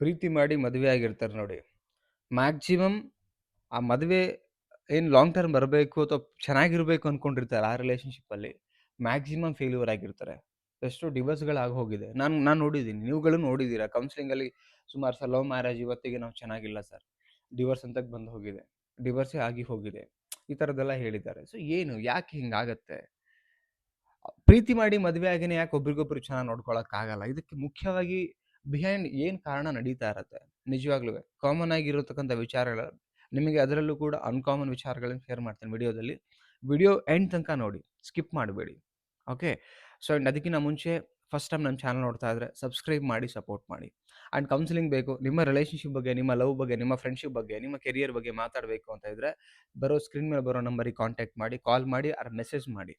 ಪ್ರೀತಿ ಮಾಡಿ ಮದುವೆ ಆಗಿರ್ತಾರೆ ನೋಡಿ. ಮ್ಯಾಕ್ಸಿಮಮ್ ಆ ಮದುವೆ ಏನು ಲಾಂಗ್ ಟರ್ಮ್ ಬರಬೇಕು ಅಥವಾ ಚೆನ್ನಾಗಿರ್ಬೇಕು ಅನ್ಕೊಂಡಿರ್ತಾರೆ ಆ ರಿಲೇಷನ್‌ಶಿಪ್ಪಲ್ಲಿ. ಮ್ಯಾಕ್ಸಿಮಮ್ ಫೇಲ್ಯೂರ್ ಆಗಿರ್ತಾರೆ. ಎಷ್ಟೋ ಡಿವೋರ್ಸ್‌ಗಳಾಗಿ ಹೋಗಿದೆ. ನಾನು ನೋಡಿದ್ದೀನಿ. ನೀವುಗಳು ನೋಡಿದ್ದೀರಾ. ಕೌನ್ಸೆಲಿಂಗಲ್ಲಿ ಸುಮಾರು ಸಲ ಲವ್ ಮ್ಯಾರೇಜ್ ಇವತ್ತಿಗೆ ನಾವು ಚೆನ್ನಾಗಿಲ್ಲ ಸರ್. ಡಿವೋರ್ಸ್ ಅಂತಕ್ ಬಂದು ಹೋಗಿದೆ. ಡಿವೋರ್ಸೇ ಆಗಿ ಹೋಗಿದೆ. ಈ ಥರದ್ದೆಲ್ಲ ಹೇಳಿದ್ದಾರೆ. ಸೊ ಏನು? ಯಾಕೆ ಹಿಂಗಾಗತ್ತೆ? ಪ್ರೀತಿ ಮಾಡಿ ಮದುವೆ ಆಗಿನೇ ಯಾಕೆ ಒಬ್ರಿಗೊಬ್ರು ಚೆನ್ನಾಗಿ ನೋಡ್ಕೊಳಕ್ಕಾಗಲ್ಲ? ಇದಕ್ಕೆ ಮುಖ್ಯವಾಗಿ ಬಿಹೈಂಡ್ ಏನ್ ಕಾರಣ ನಡೀತಾ ಇರತ್ತೆ? ನಿಜವಾಗ್ಲೂವೆ. ಕಾಮನ್ ಆಗಿರತಕ್ಕಂಥ ವಿಚಾರಗಳು ನಿಮಗೆ ಅದರಲ್ಲೂ ಕೂಡ ಅನ್‌ಕಾಮನ್ ವಿಚಾರಗಳನ್ನ ಶೇರ್ ಮಾಡ್ತೇನೆ ವಿಡಿಯೋದಲ್ಲಿ. ವಿಡಿಯೋ ಎಂಡ್ ತನಕ ನೋಡಿ. ಸ್ಕಿಪ್ ಮಾಡಬೇಡಿ. ಓಕೆ. ಸೊ ಅಂಡ್ ಅದಕ್ಕಿಂತ ಮುಂಚೆ ಫಸ್ಟ್ ಟೈಮ್ ನನ್ನ ಚಾನಲ್ ನೋಡ್ತಾ ಇದ್ರೆ ಸಬ್ಸ್ಕ್ರೈಬ್ ಮಾಡಿ, ಸಪೋರ್ಟ್ ಮಾಡಿ. ಅಂಡ್ ಕೌನ್ಸೆಲಿಂಗ್ ಬೇಕು, ನಿಮ್ಮ ರಿಲೇಷನ್‌ಶಿಪ್ ಬಗ್ಗೆ, ನಿಮ್ಮ ಲವ್ ಬಗ್ಗೆ, ನಿಮ್ಮ ಫ್ರೆಂಡ್‌ಶಿಪ್ ಬಗ್ಗೆ, ನಿಮ್ಮ ಕೆರಿಯರ್ ಬಗ್ಗೆ ಮಾತಾಡಬೇಕು ಅಂತ ಇದ್ರೆ ಸ್ಕ್ರೀನ್ ಮೇಲೆ ಬರೋ ನಂಬರಿಗೆ ಕಾಂಟ್ಯಾಕ್ಟ್ ಮಾಡಿ, ಕಾಲ್ ಮಾಡಿ ಆರ್ ಮೆಸೇಜ್ ಮಾಡಿ.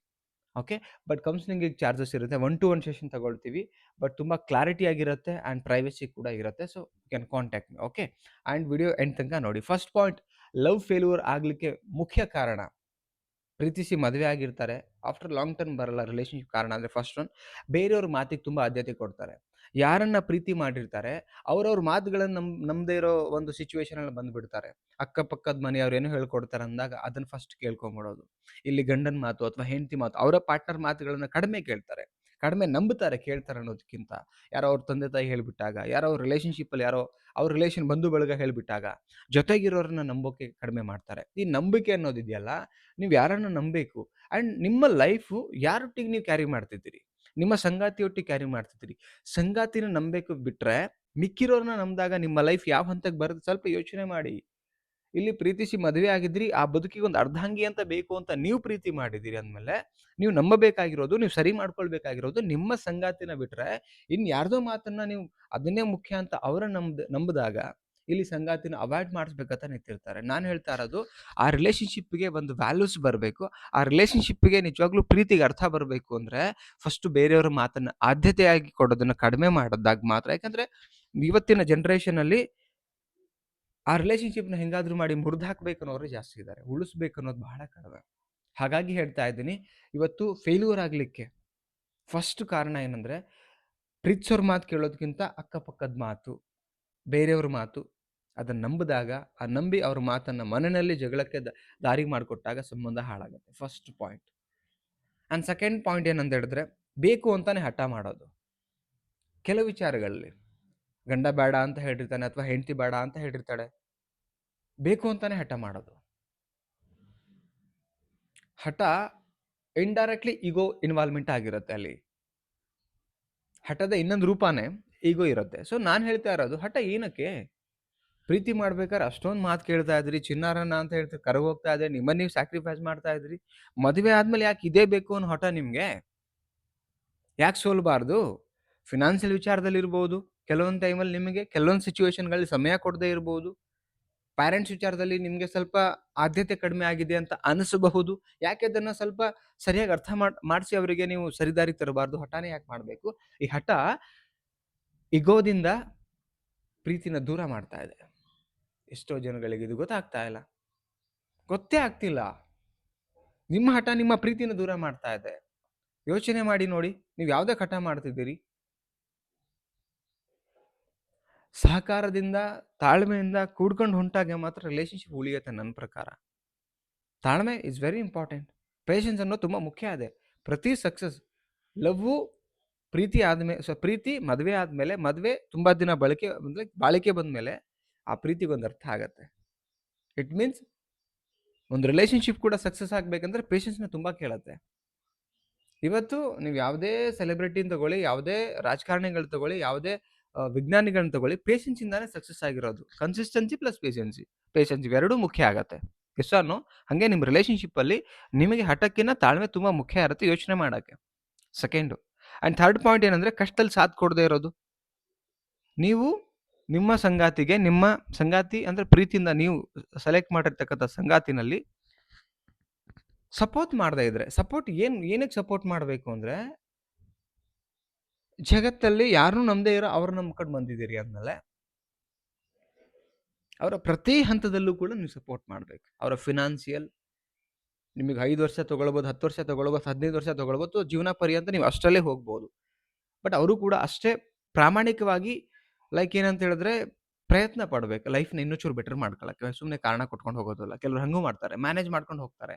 ಓಕೆ. ಬಟ್ ಕೌನ್ಸೆಲಿಂಗಿಗೆ ಚಾರ್ಜಸ್ ಇರುತ್ತೆ. 1 ಟು 1 ಸೆಷನ್ ತಗೊಳ್ತೀವಿ. ಬಟ್ ತುಂಬಾ ಕ್ಲಾರಿಟಿ ಆಗಿರುತ್ತೆ ಆ್ಯಂಡ್ ಪ್ರೈವಸಿ ಕೂಡ ಇರುತ್ತೆ. So you can contact me. Okay. And video end ತನಕ ನೋಡಿ. ಫಸ್ಟ್ ಪಾಯಿಂಟ್, ಲವ್ ಫೇಲ್ಯೂರ್ ಆಗ್ಲಿಕ್ಕೆ ಮುಖ್ಯ ಕಾರಣ, ಪ್ರೀತಿಸಿ ಮದುವೆ ಆಗಿರ್ತಾರೆ. ಆಫ್ಟರ್ ಲಾಂಗ್ ಟರ್ಮ್ ಬರಲ್ಲ ರಿಲೇಷನ್‌ಶಿಪ್ ಕಾರಣ ಅಂದ್ರೆ ಫಸ್ಟ್ ಒನ್, ಬೇರೆಯವ್ರ ಮಾತಿಗೆ ತುಂಬಾ ಆದ್ಯತೆ ಕೊಡ್ತಾರೆ. ಯಾರನ್ನ ಪ್ರೀತಿ ಮಾಡಿರ್ತಾರೆ ಅವ್ರವ್ರ ಮಾತುಗಳನ್ನ ನಂಬದೇ ಇರೋ ಒಂದು ಸಿಚುವೇಷನಲ್ಲಿ ಬಂದ್ಬಿಡ್ತಾರೆ. ಅಕ್ಕಪಕ್ಕದ ಮನೆಯವ್ರು ಏನೋ ಹೇಳ್ಕೊಡ್ತಾರೆ ಅಂದಾಗ ಅದನ್ನ ಫಸ್ಟ್ ಕೇಳ್ಕೊಂಬಿಡೋದು. ಇಲ್ಲಿ ಗಂಡನ ಮಾತು ಅಥವಾ ಹೆಂಡತಿ ಮಾತು, ಅವರ ಪಾರ್ಟ್ನರ್ ಮಾತುಗಳನ್ನ ಕಡಿಮೆ ಕೇಳ್ತಾರೆ. ಕಡಿಮೆ ನಂಬುತ್ತಾರೆ ಕೇಳ್ತಾರೆ ಅನ್ನೋದಕ್ಕಿಂತ. ಯಾರೋ ಅವ್ರ ತಂದೆ ತಾಯಿ ಹೇಳ್ಬಿಟ್ಟಾಗ, ಯಾರೋ ಅವ್ರ ರಿಲೇಷನ್‌ಶಿಪ್ಪಲ್ಲಿ ಯಾರೋ ಅವ್ರ ರಿಲೇಷನ್ ಬಂಧು ಬಳಗ ಹೇಳ್ಬಿಟ್ಟಾಗ, ಜೊತೆಗಿರೋರನ್ನ ನಂಬೋಕೆ ಕಡಿಮೆ ಮಾಡ್ತಾರೆ. ಈ ನಂಬಿಕೆ ಅನ್ನೋದಿದೆಯಲ್ಲ, ನೀವು ಯಾರನ್ನ ನಂಬೇಕು ಆ್ಯಂಡ್ ನಿಮ್ಮ ಲೈಫು ಯಾರೊಟ್ಟಿಗೆ ನೀವು ಕ್ಯಾರಿ ಮಾಡ್ತಿದ್ದೀರಿ? ನಿಮ್ಮ ಸಂಗಾತಿಯೊಟ್ಟಿಗೆ ಕ್ಯಾರಿ ಮಾಡ್ತಿದ್ದೀರಿ. ಸಂಗಾತಿನ ನಂಬೇಕು ಬಿಟ್ರೆ, ಮಿಕ್ಕಿರೋರನ್ನ ನಂಬ್ದಾಗ ನಿಮ್ಮ ಲೈಫ್ ಯಾವ ಹಂತಕ್ಕೆ ಬರುತ್ತೆ ಸ್ವಲ್ಪ ಯೋಚನೆ ಮಾಡಿ. ಇಲ್ಲಿ ಪ್ರೀತಿಸಿ ಮದುವೆ ಆಗಿದ್ರಿ, ಆ ಬದುಕಿಗೆ ಒಂದು ಅರ್ಧಾಂಗಿ ಅಂತ ಬೇಕು ಅಂತ ನೀವು ಪ್ರೀತಿ ಮಾಡಿದ್ದೀರಿ ಅಂದ್ಮೇಲೆ, ನೀವು ನಂಬಬೇಕಾಗಿರೋದು, ನೀವು ಸರಿ ಮಾಡ್ಕೊಳ್ಬೇಕಾಗಿರೋದು ನಿಮ್ಮ ಸಂಗಾತಿನ ಬಿಟ್ರೆ, ಯಾರ್ದೋ ಮಾತನ್ನ ನೀವು ಅದನ್ನೇ ಮುಖ್ಯ ಅಂತ ನಂಬಿದಾಗ, ಇಲ್ಲಿ ಸಂಗಾತಿನ ಅವಾಯ್ಡ್ ಮಾಡಿಸ್ಬೇಕಂತ ನಿಂತಿರ್ತಾರೆ. ನಾನು ಹೇಳ್ತಾ ಇರೋದು, ಆ ರಿಲೇಷನ್‌ಶಿಪ್‌ಗೆ ಒಂದು ವ್ಯಾಲ್ಯೂಸ್ ಬರಬೇಕು. ಆ ರಿಲೇಷನ್‌ಶಿಪ್‌ಗೆ ನಿಜವಾಗ್ಲೂ ಪ್ರೀತಿಗೆ ಅರ್ಥ ಬರಬೇಕು ಅಂದ್ರೆ, ಫಸ್ಟ್ ಬೇರೆಯವರ ಮಾತನ್ನ ಆದ್ಯತೆಯಾಗಿ ಕೊಡೋದನ್ನ ಕಡಿಮೆ ಮಾಡಿದಾಗ ಮಾತ್ರ. ಯಾಕಂದ್ರೆ ಇವತ್ತಿನ ಜನರೇಷನಲ್ಲಿ ಆ ರಿಲೇಷನ್‌ಶಿಪ್‌ನ ಹೆಂಗಾದ್ರೂ ಮಾಡಿ ಮುರಿದಾಕ್ಬೇಕು ಅನ್ನೋರೇ ಜಾಸ್ತಿ ಇದ್ದಾರೆ. ಉಳಿಸ್ಬೇಕು ಅನ್ನೋದು ಬಹಳ ಕಡಿಮೆ. ಹಾಗಾಗಿ ಹೇಳ್ತಾ ಇದ್ದೀನಿ, ಇವತ್ತು ಫೇಲ್ಯೂರ್ ಆಗ್ಲಿಕ್ಕೆ ಫಸ್ಟ್ ಕಾರಣ ಏನಂದ್ರೆ, ಪ್ರೀತಿಸೋರ್ ಮಾತು ಕೇಳೋದಕ್ಕಿಂತ ಅಕ್ಕಪಕ್ಕದ ಮಾತು, ಬೇರೆಯವ್ರ ಮಾತು ಅದನ್ನ ನಂಬಿದಾಗ, ಆ ನಂಬಿ ಅವ್ರ ಮಾತನ್ನ ಮನೆಯಲ್ಲಿ ಜಗಳಕ್ಕೆ ದಾರಿ ಮಾಡಿಕೊಟ್ಟಾಗ ಸಂಬಂಧ ಹಾಳಾಗುತ್ತೆ. First point. And second point ಏನಂತ ಹೇಳಿದ್ರೆ, ಬೇಕು ಅಂತಾನೆ ಹಠ ಮಾಡೋದು. ಕೆಲವು ವಿಚಾರಗಳಲ್ಲಿ ಗಂಡ ಬೇಡ ಅಂತ ಹೇಳಿರ್ತಾನೆ ಅಥವಾ ಹೆಂಡತಿ ಬೇಡ ಅಂತ ಹೇಳಿರ್ತಾಳೆ. ಬೇಕು ಅಂತಾನೆ ಹಠ ಮಾಡೋದು. ಹಠ ಇಂಡೈರೆಕ್ಟ್ಲಿ ಈಗೋ ಇನ್ವಾಲ್ವ್‌ಮೆಂಟ್ ಆಗಿರುತ್ತೆ ಅಲ್ಲಿ. ಹಠದ ಇನ್ನೊಂದು ರೂಪಾನೇ ಈಗೋ ಇರುತ್ತೆ. ಸೊ ನಾನು ಹೇಳ್ತಾ ಇರೋದು, ಹಠ ಏನಕ್ಕೆ? ಪ್ರೀತಿ ಮಾಡ್ಬೇಕಾದ್ರೆ ಅಷ್ಟೊಂದು ಮಾತು ಕೇಳ್ತಾ ಇದ್ರಿ, ಚಿನ್ನಾರನ್ನ ಅಂತ ಹೇಳ್ತೀರಿ, ಕರಗೋಗ್ತಾ ಇದೆ, ನಿಮ್ಮನ್ನ ನೀವು ಸ್ಯಾಕ್ರಿಫೈಸ್ ಮಾಡ್ತಾ ಇದ್ರಿ. ಮದುವೆ ಆದ್ಮೇಲೆ ಯಾಕೆ ಇದೇ ಬೇಕು ಅನ್ನೋ ಹಠ ನಿಮ್ಗೆ? ಯಾಕೆ ಸೋಲ್ಬಾರ್ದು? ಫಿನಾನ್ಷಿಯಲ್ ವಿಚಾರದಲ್ಲಿ ಇರ್ಬೋದು, ಕೆಲವೊಂದು ಟೈಮಲ್ಲಿ ನಿಮಗೆ ಕೆಲವೊಂದು ಸಿಚುವೇಷನ್‌ಗಳಲ್ಲಿ ಸಮಯ ಕೊಡದೇ ಇರ್ಬೋದು. ಪ್ಯಾರೆಂಟ್ಸ್ ವಿಚಾರದಲ್ಲಿ ನಿಮಗೆ ಸ್ವಲ್ಪ ಆದ್ಯತೆ ಕಡಿಮೆ ಆಗಿದೆ ಅಂತ ಅನಿಸಬಹುದು. ಯಾಕೆ ಅದನ್ನ ಸ್ವಲ್ಪ ಸರಿಯಾಗಿ ಅರ್ಥ ಮಾಡಿಸಿ ಅವರಿಗೆ ನೀವು ಸರಿದಾರಿಗೆ ತರಬಾರ್ದು? ಹಠಾನೇ ಯಾಕೆ ಮಾಡಬೇಕು? ಈ ಹಠ ಇಗೋದಿಂದ ಪ್ರೀತಿನ ದೂರ ಮಾಡ್ತಾ ಇದೆ. ಎಷ್ಟೋ ಜನಗಳಿಗೆ ಇದು ಗೊತ್ತಾಗ್ತಾ ಇಲ್ಲ. ಗೊತ್ತೇ ಆಗ್ತಿಲ್ಲ. ನಿಮ್ಮ ಹಠ ನಿಮ್ಮ ಪ್ರೀತಿನ ದೂರ ಮಾಡ್ತಾ ಇದೆ. ಯೋಚನೆ ಮಾಡಿ ನೋಡಿ, ನೀವು ಯಾವುದಕ್ಕೆ ಹಠ ಮಾಡ್ತಿದ್ದೀರಿ? ಸಹಕಾರದಿಂದ, ತಾಳ್ಮೆಯಿಂದ ಕೂಡ್ಕೊಂಡು ಹೊಂಟಾಗ ಮಾತ್ರ ರಿಲೇಷನ್‌ಶಿಪ್ ಉಳಿಯುತ್ತೆ ನನ್ನ ಪ್ರಕಾರ. ತಾಳ್ಮೆ ಇಸ್ ವೆರಿ ಇಂಪಾರ್ಟೆಂಟ್. ಪೇಷನ್ಸ್ ಅನ್ನೋದು ತುಂಬ ಮುಖ್ಯ ಇದೆ. ಪ್ರತಿ ಸಕ್ಸಸ್, ಲವ್ವು ಪ್ರೀತಿ ಮದುವೆ ಆದಮೇಲೆ, ಮದುವೆ ತುಂಬ ದಿನ ಬಾಳಿಕೆ ಬಂದಮೇಲೆ ಆ ಪ್ರೀತಿಗೊಂದು ಅರ್ಥ ಆಗತ್ತೆ. ಇಟ್ ಮೀನ್ಸ್ ಒಂದು ರಿಲೇಷನ್‌ಶಿಪ್ ಕೂಡ ಸಕ್ಸಸ್ ಆಗಬೇಕಂದ್ರೆ ಪೇಷನ್ಸ್‌ನ ತುಂಬ ಕೇಳತ್ತೆ. ಇವತ್ತು ನೀವು ಯಾವುದೇ ಸೆಲೆಬ್ರಿಟಿನ ತಗೊಳ್ಳಿ, ಯಾವುದೇ ರಾಜಕಾರಣಿಗಳು ತಗೊಳ್ಳಿ, ಯಾವುದೇ ವಿಜ್ಞಾನಿಗಳನ್ನ ತಗೊಳ್ಳಿ, ಪೇಷನ್ಸಿಂದಾನೇ ಸಕ್ಸಸ್ ಆಗಿರೋದು. ಕನ್ಸಿಸ್ಟೆನ್ಸಿ ಪ್ಲಸ್ ಪೇಷನ್ಸ್ ಇವೆರಡೂ ಮುಖ್ಯ ಆಗತ್ತೆ. Yes or no? ಹಾಗೆ ನಿಮ್ಮ ರಿಲೇಷನ್‌ಶಿಪ್ಪಲ್ಲಿ ನಿಮಗೆ ಹಠಕ್ಕಿಂತ ತಾಳ್ಮೆ ತುಂಬ ಮುಖ್ಯ ಇರುತ್ತೆ ಯೋಚನೆ ಮಾಡಕ್ಕೆ. ಸೆಕೆಂಡು. ಆ್ಯಂಡ್ ಥರ್ಡ್ ಪಾಯಿಂಟ್ ಏನಂದ್ರೆ, ಕಷ್ಟದಲ್ಲಿ ಸಾಥ್ ಕೊಡದೇ ಇರೋದು. ನೀವು ನಿಮ್ಮ ಸಂಗಾತಿ ಅಂದ್ರೆ ಪ್ರೀತಿಯಿಂದ ನೀವು ಸೆಲೆಕ್ಟ್ ಮಾಡಿರ್ತಕ್ಕಂಥ ಸಂಗಾತಿನಲ್ಲಿ ಸಪೋರ್ಟ್ ಮಾಡದೇ ಇದ್ರೆ, ಏನಕ್ಕೆ ಸಪೋರ್ಟ್ ಮಾಡಬೇಕು ಅಂದ್ರೆ, ಜಗತ್ತಲ್ಲಿ ಯಾರನ್ನೂ ನಂಬದೇ ಇರೋ ಅವ್ರನ್ನ ನಂಬ್ಕೊಂಡು ಬಂದಿದ್ದೀರಿ ಅಂದ್ಮೇಲೆ, ಅವರ ಪ್ರತಿ ಹಂತದಲ್ಲೂ ಕೂಡ ನೀವು ಸಪೋರ್ಟ್ ಮಾಡಬೇಕು. ಅವರ ಫಿನಾನ್ಷಿಯಲ್, ನಿಮಗೆ 5 ವರ್ಷ ತಗೊಳ್ಬೋದು, 10 ವರ್ಷ ತಗೊಳ್ಬೋದು, 15 ವರ್ಷ ತಗೊಳ್ಬೋದು, ಜೀವನ ಪರ್ಯಂತ ನೀವು ಅಷ್ಟರಲ್ಲೇ ಹೋಗ್ಬೋದು. ಬಟ್ ಅವರು ಕೂಡ ಅಷ್ಟೇ ಪ್ರಾಮಾಣಿಕವಾಗಿ ಲೈಕ್ ಏನಂತ ಹೇಳಿದ್ರೆ ಪ್ರಯತ್ನ ಪಡ್ಬೇಕು. ಲೈಫ್‌ನ ಇನ್ನೂ ಚೂರು ಬೆಟರ್ ಮಾಡ್ಕೊಳಕ್ಕೆ. ಸುಮ್ನೆ ಕಾರಣ ಕೊಟ್ಕೊಂಡು ಹೋಗೋದಲ್ಲ. ಕೆಲವ್ರು ಹಂಗೂ ಮಾಡ್ತಾರೆ. ಮ್ಯಾನೇಜ್ ಮಾಡ್ಕೊಂಡು ಹೋಗ್ತಾರೆ.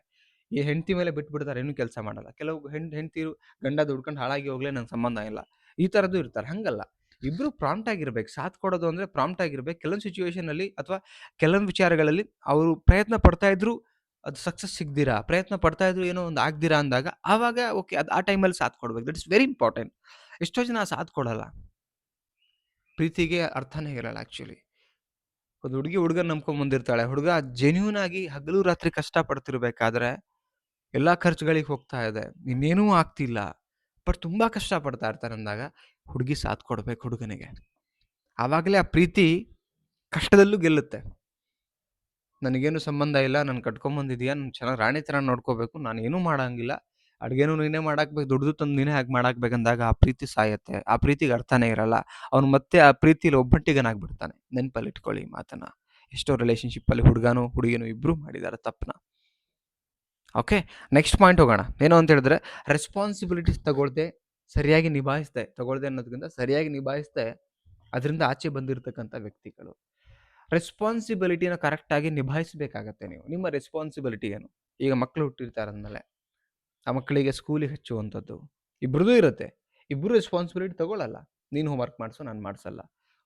ಈ ಹೆಂಡತಿ ಮೇಲೆ ಬಿಟ್ಬಿಡ್ತಾರೆ, ಏನೂ ಕೆಲಸ ಮಾಡಲ್ಲ. ಕೆಲವು ಹೆಂಡತಿರು ಗಂಡ ದುಡ್ಕೊಂಡು ಹಾಳಾಗಿ ಹೋಗ್ಲಿ ನಂಗೆ ಸಂಬಂಧ ಇಲ್ಲ. ಈ ಥರದ್ದು ಇರ್ತಾರೆ. ಹಂಗಲ್ಲ. ಇಬ್ರು ಪ್ರಾಂಪ್ಟ್ ಆಗಿರ್ಬೇಕು. ಸಾಥ್ ಕೊಡೋದು ಅಂದ್ರೆ ಪ್ರಾಂಪ್ಟ್ ಆಗಿರ್ಬೇಕು. ಕೆಲವೊಂದು ಸಿಚುಯೇಷನಲ್ಲಿ ಅಥವಾ ಕೆಲವೊಂದು ವಿಚಾರಗಳಲ್ಲಿ ಅವರು ಪ್ರಯತ್ನ ಪಡ್ತಾ ಇದ್ರು ಅದು ಸಕ್ಸಸ್ ಸಿಗದಿರಾ, ಪ್ರಯತ್ನ ಪಡ್ತಾ ಇದ್ರು ಏನೋ ಒಂದು ಆಗ್ದಿರಾ ಅಂದಾಗ ಆವಾಗ ಓಕೆ ಅದು ಆ ಟೈಮಲ್ಲಿ ಸಾಥ್ ಕೊಡ್ಬೇಕು. That is very important. ಎಷ್ಟೋ ಜನ ಸಾಥ್ ಕೊಡಲ್ಲ. ಪ್ರೀತಿಗೆ ಅರ್ಥನೇ ಇರಲ್ಲ ಆಕ್ಚುಲಿ. ಒಂದು ಹುಡುಗಿ ಹುಡುಗನ ನಂಬ್ಕೊಂಡ್ ಬಂದಿರ್ತಾಳೆ. ಹುಡುಗ ಜೆನ್ಯೂನ್ ಆಗಿ ಹಗಲು ರಾತ್ರಿ ಕಷ್ಟ ಪಡ್ತಿರ್ಬೇಕಾದ್ರೆ ಎಲ್ಲಾ ಖರ್ಚುಗಳಿಗೆ ಹೋಗ್ತಾ ಇದೆ. ಇನ್ನೇನೂ ಆಗ್ತಿಲ್ಲ. ಬಟ್ ತುಂಬಾ ಕಷ್ಟ ಪಡ್ತಾ ಇರ್ತಾನೆ ಅಂದಾಗ ಹುಡುಗಿ ಸಾಥ್ ಕೊಡ್ಬೇಕು ಹುಡುಗನಿಗೆ. ಆವಾಗಲೇ ಆ ಪ್ರೀತಿ ಕಷ್ಟದಲ್ಲೂ ಗೆಲ್ಲುತ್ತೆ. ನನಗೇನು ಸಂಬಂಧ ಇಲ್ಲ. ನಾನು ಕಟ್ಕೊಂಬಂದಿದೀಯ. ನಾನು ಚೆನ್ನಾಗಿ ರಾಣಿ ಥರ ನೋಡ್ಕೋಬೇಕು. ನಾನೇನೂ ಮಾಡಂಗಿಲ್ಲ. ಅಡ್ಗೆನೂ ನೀನೇ ಮಾಡಾಕ್ಬೇಕು. ದುಡ್ದು ತಂದು ನೀನೇ ಹಾಕಿ ಮಾಡಾಕ್ಬೇಕಂದಾಗ ಆ ಪ್ರೀತಿ ಸಾಯತ್ತೆ. ಆ ಪ್ರೀತಿಗೆ ಅರ್ಥನೇ ಇರಲ್ಲ. ಅವನು ಮತ್ತೆ ಆ ಪ್ರೀತಿಲಿ ಒಬ್ಬಂಟಿಗನಾಗ್ಬಿಡ್ತಾನೆ. ನೆನಪಲ್ಲಿಟ್ಕೊಳ್ಳಿ ಈ ಮಾತನ್ನ. ಎಷ್ಟೋ ರಿಲೇಶನ್‌ಶಿಪ್ಪಲ್ಲಿ ಹುಡುಗನೂ, ಹುಡುಗಿನೂ ಇಬ್ರೂ ಮಾಡಿದ್ದಾರೆ ತಪ್ಪನ್ನ. ಓಕೆ. ನೆಕ್ಸ್ಟ್ ಪಾಯಿಂಟ್ ಹೋಗೋಣ. ಏನು ಅಂತ ಹೇಳಿದ್ರೆ ರೆಸ್ಪಾನ್ಸಿಬಿಲಿಟೀಸ್ ಸರಿಯಾಗಿ ತಗೊಳ್ದೆ ಅನ್ನೋದಕ್ಕಿಂತ ಸರಿಯಾಗಿ ನಿಭಾಯಿಸ್ದೆ ಅದರಿಂದ ಆಚೆ ಬಂದಿರತಕ್ಕಂಥ ವ್ಯಕ್ತಿಗಳು. ರೆಸ್ಪಾನ್ಸಿಬಿಲಿಟಿನ ಕರೆಕ್ಟಾಗಿ ನಿಭಾಯಿಸಬೇಕಾಗತ್ತೆ ನೀವು. ನಿಮ್ಮ ರೆಸ್ಪಾನ್ಸಿಬಿಲಿಟಿ ಏನು? ಈಗ ಮಕ್ಕಳು ಹುಟ್ಟಿರ್ತಾರೆ ಅಂದಮೇಲೆ ಆ ಮಕ್ಕಳಿಗೆ ಸ್ಕೂಲಿಗೆ ಹಚ್ಚುವಂಥದ್ದು. ಇಬ್ರದ್ದೂ ಇರುತ್ತೆ. ಇಬ್ಬರು ರೆಸ್ಪಾನ್ಸಿಬಿಲಿಟಿ ತಗೊಳ್ಳಲ್ಲ. ನೀನು ಹೋಮ್‌ವರ್ಕ್ ಮಾಡಿಸು, ನಾನು ಮಾಡಿಸಲ್ಲ.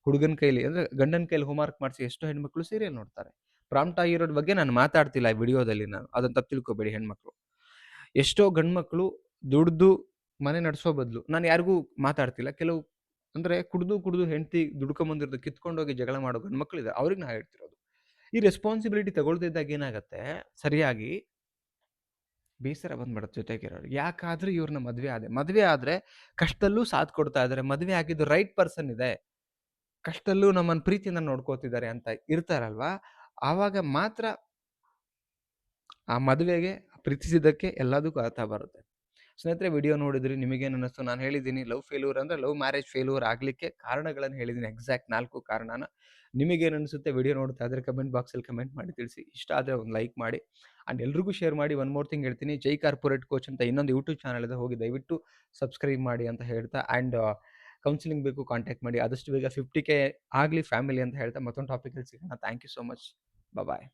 ಹುಡುಗನ ಕೈಲಿ ಅಂದರೆ ಗಂಡನ ಕೈಲಿ ಹೋಮ್‌ವರ್ಕ್ ಮಾಡಿಸಿ ಎಷ್ಟೋ ಹೆಣ್ಮಕ್ಳು ಸೀರಿಯಲ್ ನೋಡ್ತಾರೆ. ಪ್ರಾಂಪ್ಟ್ ಆಗಿರೋದ್ರ ಬಗ್ಗೆ ನಾನು ಮಾತಾಡ್ತಿಲ್ಲ ಈ ವಿಡಿಯೋದಲ್ಲಿ ನಾನು. ಅದನ್ನ ತಪ್ಪು ತಿಳ್ಕೊಬೇಡಿ ಹೆಣ್ಮಕ್ಳು. ಎಷ್ಟೋ ಗಂಡ್ಮಕ್ಳು ದುಡ್ದು ಮನೆ ನಡೆಸೋ ಬದಲು ನಾನು ಯಾರಿಗೂ ಮಾತಾಡ್ತಿಲ್ಲ. ಕೆಲವು ಅಂದರೆ ಕುಡ್ದು ಹೆಂಡತಿ ದುಡ್ಕೊಂಬಂದಿರೋದು ಕಿತ್ಕೊಂಡೋಗಿ ಜಗಳ ಮಾಡೋ ಗಂಡ್ಮಕ್ಳಿದ್ದಾರೆ. ಅವ್ರಿಗೆ ನಾ ಹೇಳ್ತಿರೋದು. ಈ ರೆಸ್ಪಾನ್ಸಿಬಿಲಿಟಿ ತಗೊಳ್ದೇ ಇದ್ದಾಗ ಏನಾಗತ್ತೆ, ಸರಿಯಾಗಿ ಬೇಸರ ಬಂದ್ಬಿಡುತ್ತೆ ಜೊತೆಗಿರೋರಿಗೆ. ಯಾಕಾದ್ರೆ ಇವ್ರನ್ನ ಮದ್ವೆ ಆದ್ರೆ ಕಷ್ಟದಲ್ಲೂ ಸಾಥ್ ಕೊಡ್ತಾ ಇದ್ದಾರೆ. ಮದ್ವೆ ಆಗಿದ್ದು ರೈಟ್ ಪರ್ಸನ್ ಇದೆ. ಕಷ್ಟದಲ್ಲೂ ನಮ್ಮನ್ನ ಪ್ರೀತಿಯಿಂದ ನೋಡ್ಕೋತಿದ್ದಾರೆ ಅಂತ ಇರ್ತಾರಲ್ವಾ, ಆವಾಗ ಮಾತ್ರ ಆ ಮದುವೆಗೆ ಪ್ರೀತಿಸಿದ್ದಕ್ಕೆ ಎಲ್ಲದಕ್ಕೂ ಅರ್ಥ ಬರುತ್ತೆ. ಸ್ನೇಹಿತರೆ ವಿಡಿಯೋ ನೋಡಿದ್ರಿ, ನಿಮಗೇನು ಅನ್ನಿಸ್ತು? ನಾನು ಹೇಳಿದ್ದೀನಿ ಲವ್ ಫೇಲ್ಯೂರ್ ಅಂದರೆ ಲವ್ ಮ್ಯಾರೇಜ್ ಫೇಲ್ಯೂರ್ ಆಗಲಿಕ್ಕೆ ಕಾರಣಗಳನ್ನು ಹೇಳಿದ್ದೀನಿ. ಎಕ್ಸಾಕ್ಟ್ 4 ಕಾರಣನ. ನಿಮಗೇನು ಅನಿಸುತ್ತೆ? ವಿಡಿಯೋ ನೋಡ್ತಾ ಇದ್ರೆ ಕಮೆಂಟ್ ಬಾಕ್ಸಲ್ಲಿ ಕಮೆಂಟ್ ಮಾಡಿ ತಿಳಿಸಿ. ಇಷ್ಟ ಆದರೆ ಒಂದು ಲೈಕ್ ಮಾಡಿ ಆ್ಯಂಡ್ ಎಲ್ರಿಗೂ ಶೇರ್ ಮಾಡಿ. ಒನ್ ಮೋರ್ ಥಿಂಗ್ ಹೇಳ್ತೀನಿ, ಜೈ ಕಾರ್ಪೊರೇಟ್ ಕೋಚ್ ಅಂತ ಇನ್ನೊಂದು ಯೂಟ್ಯೂಬ್ ಚಾನಲ್ ಇದೆ, ಹೋಗಿ ದಯವಿಟ್ಟು ಸಬ್ಸ್ಕ್ರೈಬ್ ಮಾಡಿ ಅಂತ ಹೇಳ್ತಾ ಆ್ಯಂಡ್ ಕೌನ್ಸಿಲಿಂಗ್ ಬೇಕು ಕಾಂಟ್ಯಾಕ್ಟ್ ಮಾಡಿ. ಆದಷ್ಟು ಬೇಗ 50K ಆಗಲಿ ಫ್ಯಾಮಿಲಿ ಅಂತ ಹೇಳ್ತಾ ಮತ್ತೊಂದು ಟಾಪಿಕಲ್ಲಿ ಸಿಗೋಣ. Thank you so much. Bye.